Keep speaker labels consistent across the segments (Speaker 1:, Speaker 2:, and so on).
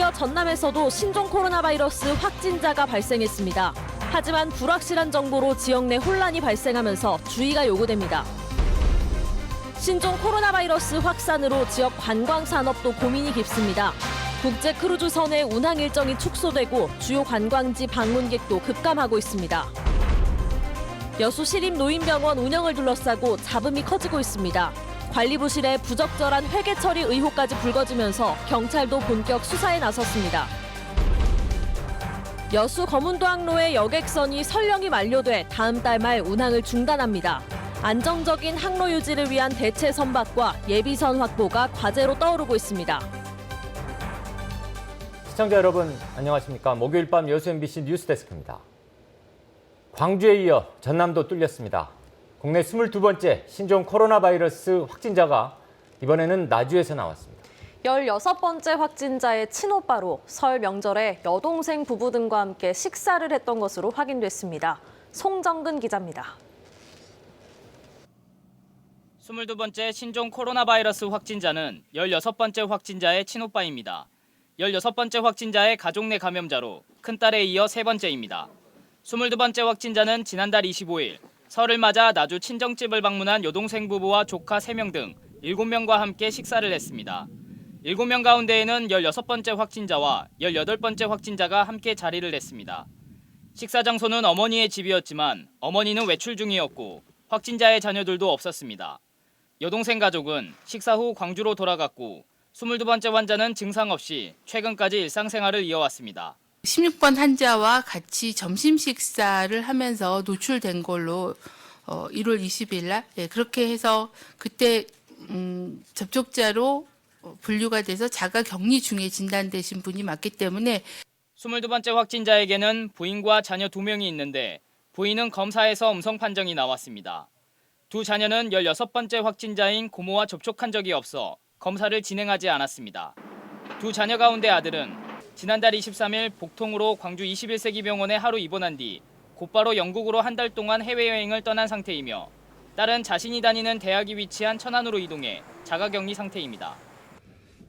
Speaker 1: 이어 전남에서도 신종 코로나 바이러스 확진자가 발생했습니다. 하지만 불확실한 정보로 지역 내 혼란이 발생하면서 주의가 요구됩니다. 신종 코로나 바이러스 확산으로 지역 관광 산업도 고민이 깊습니다. 국제 크루즈선의 운항 일정이 축소되고 주요 관광지 방문객도 급감하고 있습니다. 여수 시립노인병원 운영을 둘러싸고 잡음이 커지고 있습니다. 관리부실의 부적절한 회계 처리 의혹까지 불거지면서 경찰도 본격 수사에 나섰습니다. 여수 거문도항로의 여객선이 설령이 만료돼 다음 달 말 운항을 중단합니다. 안정적인 항로 유지를 위한 대체 선박과 예비선 확보가 과제로 떠오르고 있습니다.
Speaker 2: 시청자 여러분 안녕하십니까. 목요일 밤 여수 MBC 뉴스데스크입니다. 광주에 이어 전남도 뚫렸습니다. 국내 22번째 신종 코로나 바이러스 확진자가 이번에는 나주에서 나왔습니다.
Speaker 1: 16번째 확진자의 친오빠로 설 명절에 여동생 부부 등과 함께 식사를 했던 것으로 확인됐습니다. 송정근 기자입니다.
Speaker 3: 22번째 신종 코로나 바이러스 확진자는 16번째 확진자의 친오빠입니다. 16번째 확진자의 가족 내 감염자로 큰딸에 이어 세 번째입니다. 22번째 확진자는 지난달 25일 설을 맞아 나주 친정집을 방문한 여동생 부부와 조카 3명 등 7명과 함께 식사를 했습니다. 7명 가운데에는 16번째 확진자와 18번째 확진자가 함께 자리를 했습니다. 식사 장소는 어머니의 집이었지만 어머니는 외출 중이었고 확진자의 자녀들도 없었습니다. 여동생 가족은 식사 후 광주로 돌아갔고 22번째 환자는 증상 없이 최근까지 일상생활을 이어왔습니다.
Speaker 4: 16번 환자와 같이 점심 식사를 하면서 노출된 걸로 1월 20일 날 그렇게 해서 그때 접촉자로 분류가 돼서 자가 격리 중에 진단되신 분이 맞기 때문에
Speaker 3: 22번째 확진자에게는 부인과 자녀 2명이 있는데 부인은 검사에서 음성 판정이 나왔습니다. 두 자녀는 16번째 확진자인 고모와 접촉한 적이 없어 검사를 진행하지 않았습니다. 두 자녀 가운데 아들은 지난달 23일 복통으로 광주 21세기 병원에 하루 입원한 뒤 곧바로 영국으로 한 달 동안 해외여행을 떠난 상태이며 딸은 자신이 다니는 대학이 위치한 천안으로 이동해 자가격리 상태입니다.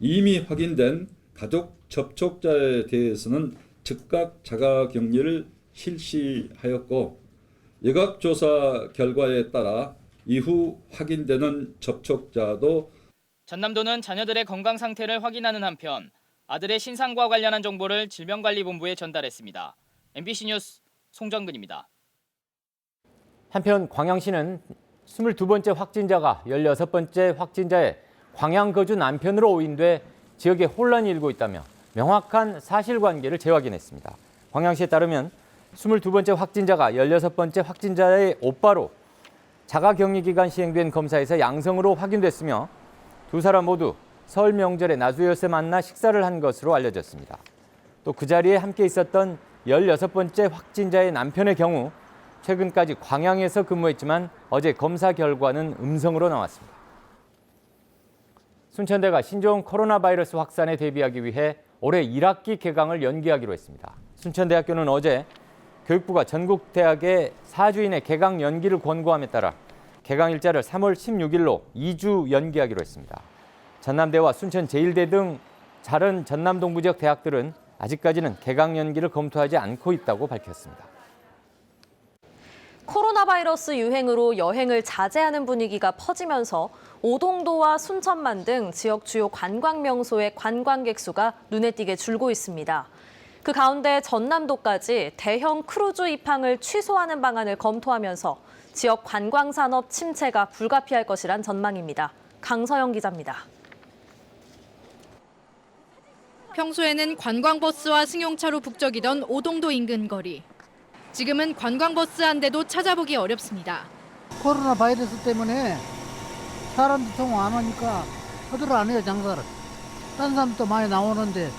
Speaker 5: 이미 확인된 가족 접촉자에 대해서는 즉각 자가격리를 실시하였고 역학조사 결과에 따라 이후 확인되는 접촉자도
Speaker 3: 전남도는 자녀들의 건강 상태를 확인하는 한편 아들의 신상과 관련한 정보를 질병관리본부에 전달했습니다. MBC 뉴스 송정근입니다.
Speaker 2: 한편 광양시는 22번째 확진자가 16번째 확진자의 광양 거주 남편으로 오인돼 지역에 혼란이 일고 있다며 명확한 사실관계를 재확인했습니다. 광양시에 따르면 22번째 확진자가 16번째 확진자의 오빠로 자가격리 기간 시행된 검사에서 양성으로 확인됐으며 두 사람 모두 설 명절에 나주에서 만나 식사를 한 것으로 알려졌습니다. 또 그 자리에 함께 있었던 16번째 확진자의 남편의 경우 최근까지 광양에서 근무했지만 어제 검사 결과는 음성으로 나왔습니다. 순천대가 신종 코로나 바이러스 확산에 대비하기 위해 올해 1학기 개강을 연기하기로 했습니다. 순천대학교는 어제 교육부가 전국 대학의 4주인의 개강 연기를 권고함에 따라 개강 일자를 3월 16일로 2주 연기하기로 했습니다. 전남대와 순천제일대 등 다른 전남 동부 지역 대학들은 아직까지는 개강 연기를 검토하지 않고 있다고 밝혔습니다.
Speaker 1: 코로나 바이러스 유행으로 여행을 자제하는 분위기가 퍼지면서 오동도와 순천만 등 지역 주요 관광 명소의 관광객 수가 눈에 띄게 줄고 있습니다. 그 가운데 전남도까지 대형 크루즈 입항을 취소하는 방안을 검토하면서 지역 관광 산업 침체가 불가피할 것이란 전망입니다. 강서영 기자입니다.
Speaker 6: 평소에는 관광버스와 승용차로 북적이던 오동도 인근 거리. 지금은 관광버스 한 대도 찾아보기 어렵습니다.
Speaker 7: 코로나 바이러스 때문에 사람들 통화 안 하니까 허들 안 해요, 장사를. 딴 사람도 많이 나오는데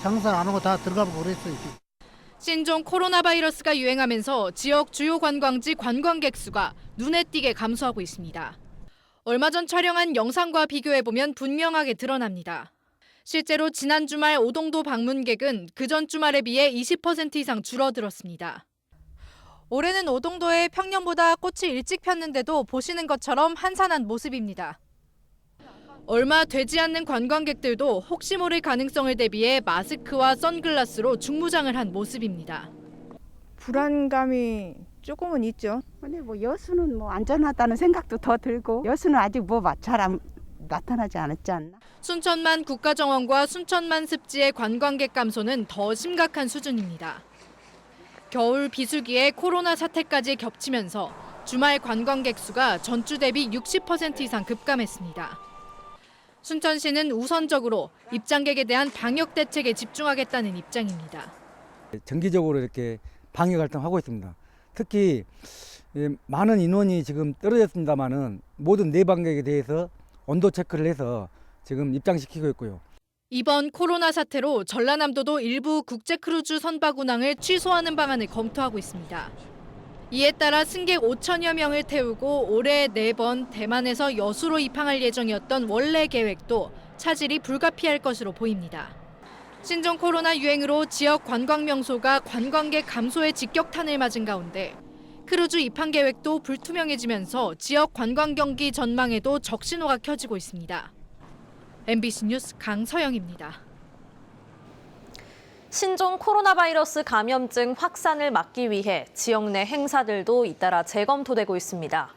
Speaker 7: 장사를 안 하고 다 들어가고 그랬어요.
Speaker 6: 신종 코로나 바이러스가 유행하면서 지역 주요 관광지 관광객 수가 눈에 띄게 감소하고 있습니다. 얼마 전 촬영한 영상과 비교해보면 분명하게 드러납니다. 실제로 지난 주말 오동도 방문객은 그전 주말에 비해 20% 이상 줄어들었습니다. 올해는 오동도에 평년보다 꽃이 일찍 폈는데도 보시는 것처럼 한산한 모습입니다. 얼마 되지 않는 관광객들도 혹시 모를 가능성을 대비해 마스크와 선글라스로 중무장을 한 모습입니다.
Speaker 8: 불안감이 조금은 있죠.
Speaker 9: 근데 여수는 안전하다는 생각도 더 들고 여수는 아직 잘 나타나지 않았지 않나?
Speaker 6: 순천만 국가정원과 순천만 습지의 관광객 감소는 더 심각한 수준입니다. 겨울 비수기에 코로나 사태까지 겹치면서 주말 관광객 수가 전주 대비 60% 이상 급감했습니다. 순천시는 우선적으로 입장객에 대한 방역 대책에 집중하겠다는 입장입니다.
Speaker 10: 정기적으로 이렇게 방역 활동하고 있습니다. 특히 많은 인원이 지금 떨어졌습니다만은 모든 내방객에 대해서 온도 체크를 해서 지금 입장시키고 있고요.
Speaker 6: 이번 코로나 사태로 전라남도도 일부 국제 크루즈 선박 운항을 취소하는 방안을 검토하고 있습니다. 이에 따라 승객 5천여 명을 태우고 올해 4번 대만에서 여수로 입항할 예정이었던 원래 계획도 차질이 불가피할 것으로 보입니다. 신종 코로나 유행으로 지역 관광 명소가 관광객 감소의 직격탄을 맞은 가운데 크루즈 입항 계획도 불투명해지면서 지역 관광 경기 전망에도 적신호가 켜지고 있습니다. MBC 뉴스 강서영입니다.
Speaker 1: 신종 코로나 바이러스 감염증 확산을 막기 위해 지역 내 행사들도 잇따라 재검토되고 있습니다.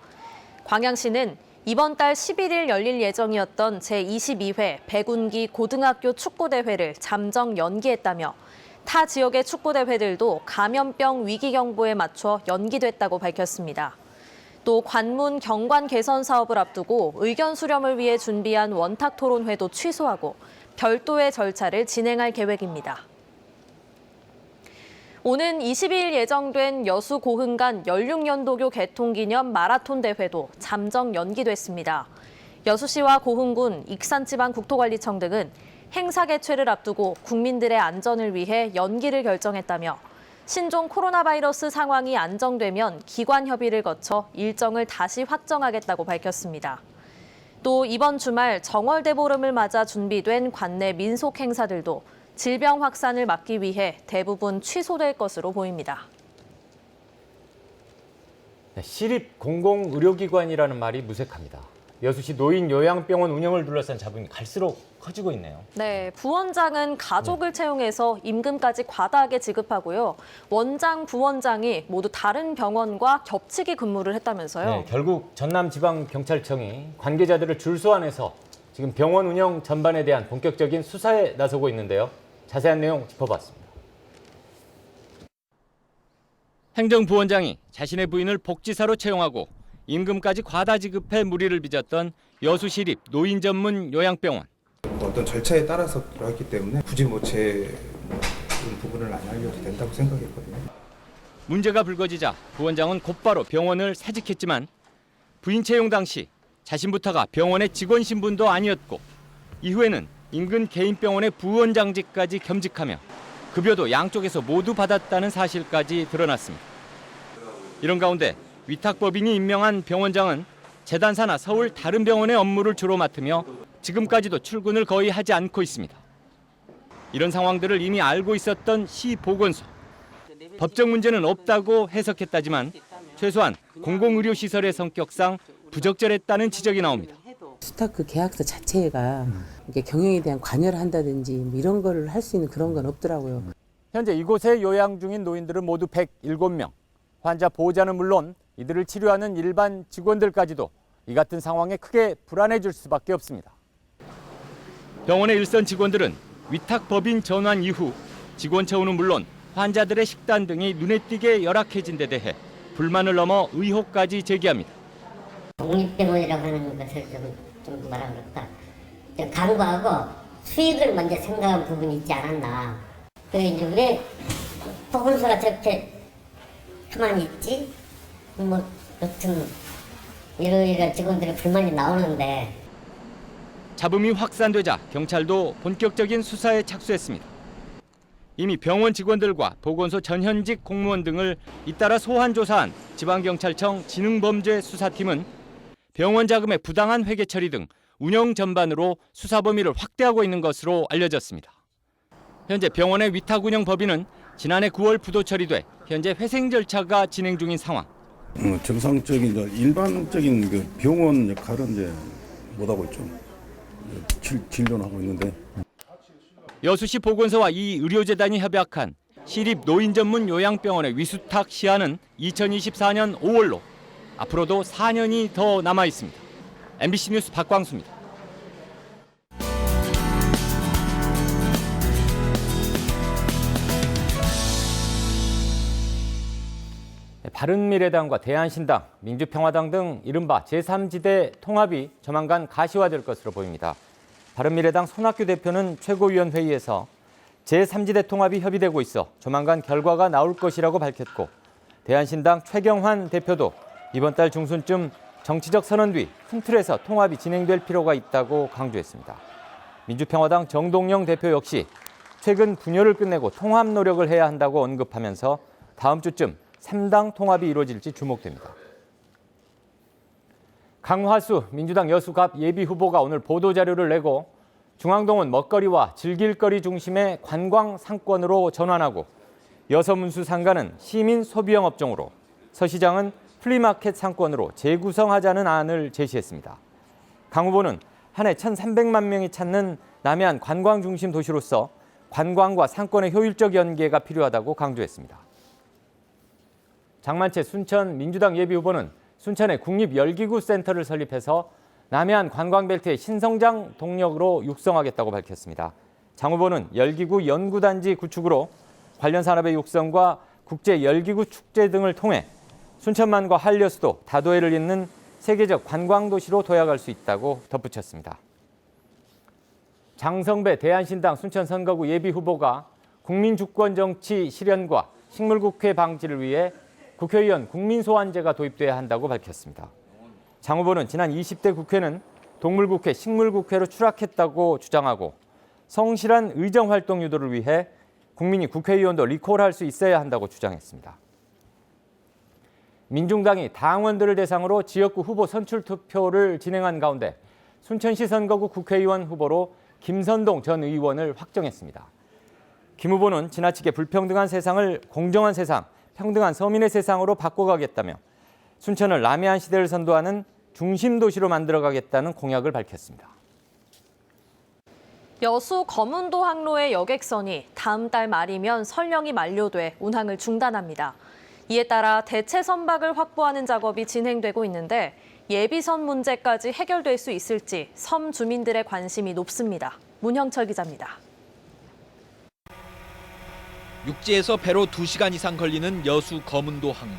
Speaker 1: 광양시는 이번 달 11일 열릴 예정이었던 제22회 백운기 고등학교 축구대회를 잠정 연기했다며 타 지역의 축구대회들도 감염병 위기 경보에 맞춰 연기됐다고 밝혔습니다. 또 관문 경관 개선 사업을 앞두고 의견 수렴을 위해 준비한 원탁 토론회도 취소하고 별도의 절차를 진행할 계획입니다. 오는 22일 예정된 여수 고흥간 16년도교 개통기념 마라톤 대회도 잠정 연기됐습니다. 여수시와 고흥군, 익산지방국토관리청 등은 행사 개최를 앞두고 국민들의 안전을 위해 연기를 결정했다며 신종 코로나 바이러스 상황이 안정되면 기관 협의를 거쳐 일정을 다시 확정하겠다고 밝혔습니다. 또 이번 주말 정월대보름을 맞아 준비된 관내 민속 행사들도 질병 확산을 막기 위해 대부분 취소될 것으로 보입니다.
Speaker 2: 시립 공공의료기관이라는 말이 무색합니다. 여수시 노인 요양병원 운영을 둘러싼 잡음이 갈수록 커지고 있네요.
Speaker 1: 네, 부원장은 가족을 채용해서 임금까지 과다하게 지급하고요. 원장, 부원장이 모두 다른 병원과 겹치기 근무를 했다면서요.
Speaker 2: 네, 결국 전남지방경찰청이 관계자들을 줄소환해서 지금 병원 운영 전반에 대한 본격적인 수사에 나서고 있는데요. 자세한 내용 짚어봤습니다.
Speaker 3: 행정부원장이 자신의 부인을 복지사로 채용하고 임금까지 과다 지급해 무리를 빚었던 여수시립 노인 전문 요양병원.
Speaker 11: 어떤 절차에 따라서 들어왔기 때문에 굳이 제 부분을 안 알려도 된다고 생각했거든요.
Speaker 3: 문제가 불거지자 부원장은 곧바로 병원을 사직했지만 부인 채용 당시 자신부터가 병원의 직원 신분도 아니었고 이후에는 인근 개인 병원의 부원장직까지 겸직하며 급여도 양쪽에서 모두 받았다는 사실까지 드러났습니다. 이런 가운데 위탁법인이 임명한 병원장은 재단 산하 서울 다른 병원의 업무를 주로 맡으며 지금까지도 출근을 거의 하지 않고 있습니다. 이런 상황들을 이미 알고 있었던 시 보건소. 법적 문제는 없다고 해석했다지만 최소한 공공의료시설의 성격상 부적절했다는 지적이 나옵니다.
Speaker 12: 스타크 계약서 자체가 이게 경영에 대한 관여를 한다든지 이런 걸 할 수 있는 그런 건 없더라고요.
Speaker 2: 현재 이곳에 요양 중인 노인들은 모두 107명. 환자 보호자는 물론 이들을 치료하는 일반 직원들까지도 이 같은 상황에 크게 불안해질 수밖에 없습니다.
Speaker 3: 병원의 일선 직원들은 위탁법인 전환 이후 직원 채우는 물론 환자들의 식단 등이 눈에 띄게 열악해진 데 대해 불만을 넘어 의혹까지 제기합니다.
Speaker 13: 독립병원이라고 하는 것을 좀 뭐라 그럴까, 좀 강구하고 수익을 먼저 생각한 부분이 있지 않았나. 그래 이제 왜 보건소가 저렇게 가만히 있지? 여튼 이러이러 직원들의 불만이 나오는데.
Speaker 3: 잡음이 확산되자 경찰도 본격적인 수사에 착수했습니다. 이미 병원 직원들과 보건소 전현직 공무원 등을 잇따라 소환 조사한 지방경찰청 지능범죄수사팀은 병원 자금의 부당한 회계 처리 등 운영 전반으로 수사 범위를 확대하고 있는 것으로 알려졌습니다. 현재 병원의 위탁 운영 법인은 지난해 9월 부도 처리돼 현재 회생 절차가 진행 중인 상황.
Speaker 14: 정상적인 일반적인 병원 역할은 이제 못하고 있죠.
Speaker 10: 진료하고 있는데.
Speaker 2: 여수시 보건소와 이 의료재단이 협약한 시립 노인 전문 요양병원의 위수탁 시한은 2024년 5월로 앞으로도 4년이 더 남아 있습니다. MBC 뉴스 박광수입니다. 바른미래당과 대한신당, 민주평화당 등 이른바 제3지대 통합이 조만간 가시화될 것으로 보입니다. 바른미래당 손학규 대표는 최고위원회의에서 제3지대 통합이 협의되고 있어 조만간 결과가 나올 것이라고 밝혔고, 대한신당 최경환 대표도 이번 달 중순쯤 정치적 선언 뒤 큰 틀에서 통합이 진행될 필요가 있다고 강조했습니다. 민주평화당 정동영 대표 역시 최근 분열을 끝내고 통합 노력을 해야 한다고 언급하면서 다음 주쯤 3당 통합이 이루어질지 주목됩니다. 강화수 민주당 여수갑 예비후보가 오늘 보도자료를 내고 중앙동은 먹거리와 즐길거리 중심의 관광 상권으로 전환하고 여서문수 상가는 시민 소비형 업종으로, 서 시장은 플리마켓 상권으로 재구성하자는 안을 제시했습니다. 강 후보는 한 해 1,300만 명이 찾는 남해안 관광 중심 도시로서 관광과 상권의 효율적 연계가 필요하다고 강조했습니다. 장만채 순천 민주당 예비후보는 순천에 국립열기구센터를 설립해서 남해안 관광벨트의 신성장 동력으로 육성하겠다고 밝혔습니다. 장 후보는 열기구 연구단지 구축으로 관련 산업의 육성과 국제열기구 축제 등을 통해 순천만과 한려수도, 다도해를 잇는 세계적 관광도시로 도약할 수 있다고 덧붙였습니다. 장성배 대한신당 순천 선거구 예비후보가 국민주권정치 실현과 식물국회 방지를 위해 국회의원 국민소환제가 도입돼야 한다고 밝혔습니다. 장 후보는 지난 20대 국회는 동물국회, 식물국회로 추락했다고 주장하고 성실한 의정활동 유도를 위해 국민이 국회의원도 리콜할 수 있어야 한다고 주장했습니다. 민중당이 당원들을 대상으로 지역구 후보 선출 투표를 진행한 가운데 순천시 선거구 국회의원 후보로 김선동 전 의원을 확정했습니다. 김 후보는 지나치게 불평등한 세상을 공정한 세상, 평등한 서민의 세상으로 바꿔가겠다며 순천을 남해안 시대를 선도하는 중심 도시로 만들어가겠다는 공약을 밝혔습니다.
Speaker 1: 여수 검은도 항로의 여객선이 다음 달 말이면 설령이 만료돼 운항을 중단합니다. 이에 따라 대체 선박을 확보하는 작업이 진행되고 있는데 예비선 문제까지 해결될 수 있을지 섬 주민들의 관심이 높습니다. 문형철 기자입니다.
Speaker 8: 육지에서 배로 2시간 이상 걸리는 여수 검은도 항로.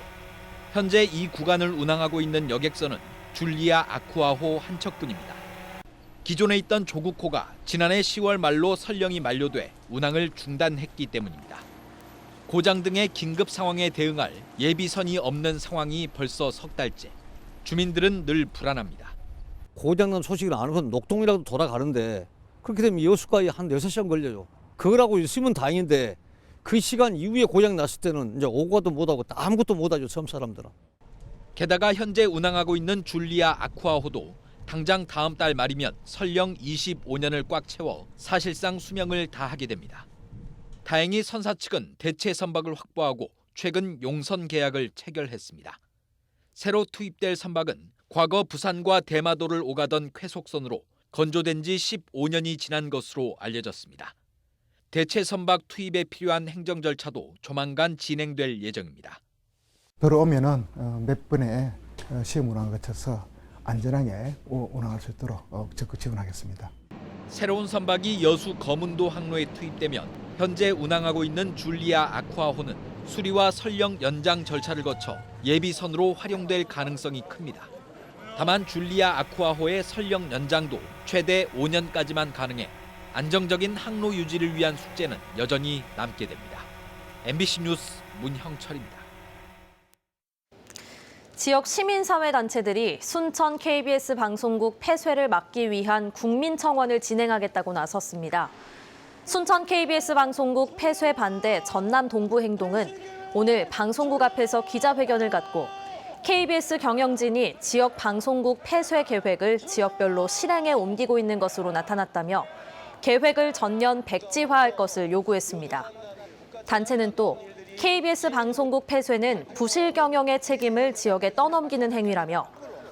Speaker 8: 현재 이 구간을 운항하고 있는 여객선은 줄리아 아쿠아호 한 척뿐입니다. 기존에 있던 조국호가 지난해 10월 말로 설령이 만료돼 운항을 중단했기 때문입니다. 고장 등의 긴급 상황에 대응할 예비선이 없는 상황이 벌써 석 달째. 주민들은 늘 불안합니다.
Speaker 14: 고장난 소식을 안 하고 녹동이라도 돌아가는데 그렇게 되면 여수까지 한 6시간 걸려요. 그거라고 있으면 다행인데 그 시간 이후에 고장 났을 때는 이제 오고도 못하고 아무것도 못하죠, 섬 사람들은.
Speaker 8: 게다가 현재 운항하고 있는 줄리아 아쿠아호도 당장 다음 달 말이면 설령 25년을 꽉 채워 사실상 수명을 다하게 됩니다. 다행히 선사 측은 대체 선박을 확보하고 최근 용선 계약을 체결했습니다. 새로 투입될 선박은 과거 부산과 대마도를 오가던 쾌속선으로 건조된 지 15년이 지난 것으로 알려졌습니다. 대체 선박 투입에 필요한 행정 절차도 조만간 진행될 예정입니다.
Speaker 15: 배로 오면은 몇 번의 시험 운항을 거쳐서 안전하게 운항할 수 있도록 적극 지원하겠습니다.
Speaker 8: 새로운 선박이 여수 검은도 항로에 투입되면 현재 운항하고 있는 줄리아 아쿠아호는 수리와 설령 연장 절차를 거쳐 예비선으로 활용될 가능성이 큽니다. 다만 줄리아 아쿠아호의 설령 연장도 최대 5년까지만 가능해 안정적인 항로 유지를 위한 숙제는 여전히 남게 됩니다. MBC 뉴스 문형철입니다.
Speaker 1: 지역 시민사회단체들이 순천 KBS 방송국 폐쇄를 막기 위한 국민청원을 진행하겠다고 나섰습니다. 순천 KBS 방송국 폐쇄 반대 전남 동부행동은 오늘 방송국 앞에서 기자회견을 갖고 KBS 경영진이 지역 방송국 폐쇄 계획을 지역별로 실행에 옮기고 있는 것으로 나타났다며 계획을 전면 백지화할 것을 요구했습니다. 단체는 또 KBS 방송국 폐쇄는 부실 경영의 책임을 지역에 떠넘기는 행위라며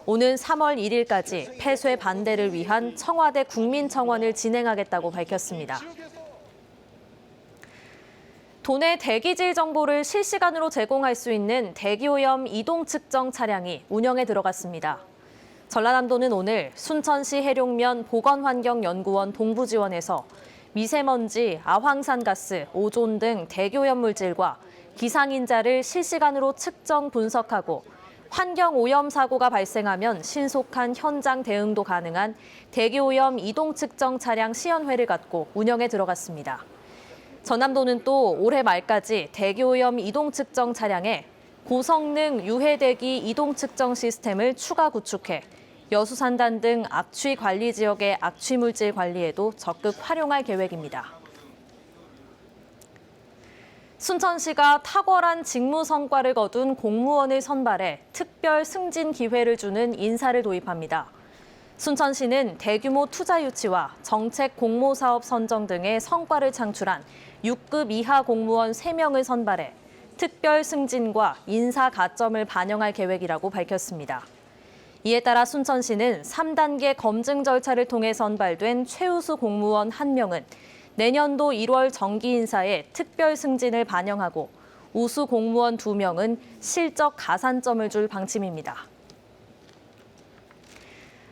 Speaker 1: 오는 3월 1일까지 폐쇄 반대를 위한 청와대 국민청원을 진행하겠다고 밝혔습니다. 도내 대기질 정보를 실시간으로 제공할 수 있는 대기오염 이동 측정 차량이 운영에 들어갔습니다. 전라남도는 오늘 순천시 해룡면 보건환경연구원 동부지원에서 미세먼지, 아황산가스, 오존 등 대기오염 물질과 기상인자를 실시간으로 측정 분석하고 환경오염 사고가 발생하면 신속한 현장 대응도 가능한 대기오염 이동 측정 차량 시연회를 갖고 운영에 들어갔습니다. 전남도는 또 올해 말까지 대기오염 이동 측정 차량에 고성능 유해대기 이동 측정 시스템을 추가 구축해 여수산단 등 악취 관리 지역의 악취 물질 관리에도 적극 활용할 계획입니다. 순천시가 탁월한 직무 성과를 거둔 공무원을 선발해 특별 승진 기회를 주는 인사를 도입합니다. 순천시는 대규모 투자 유치와 정책 공모 사업 선정 등의 성과를 창출한 6급 이하 공무원 3명을 선발해 특별 승진과 인사 가점을 반영할 계획이라고 밝혔습니다. 이에 따라 순천시는 3단계 검증 절차를 통해 선발된 최우수 공무원 1명은 내년도 1월 정기 인사에 특별 승진을 반영하고 우수 공무원 2명은 실적 가산점을 줄 방침입니다.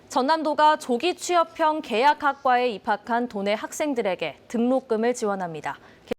Speaker 1: 전남도가 조기 취업형 계약학과에 입학한 도내 학생들에게 등록금을 지원합니다.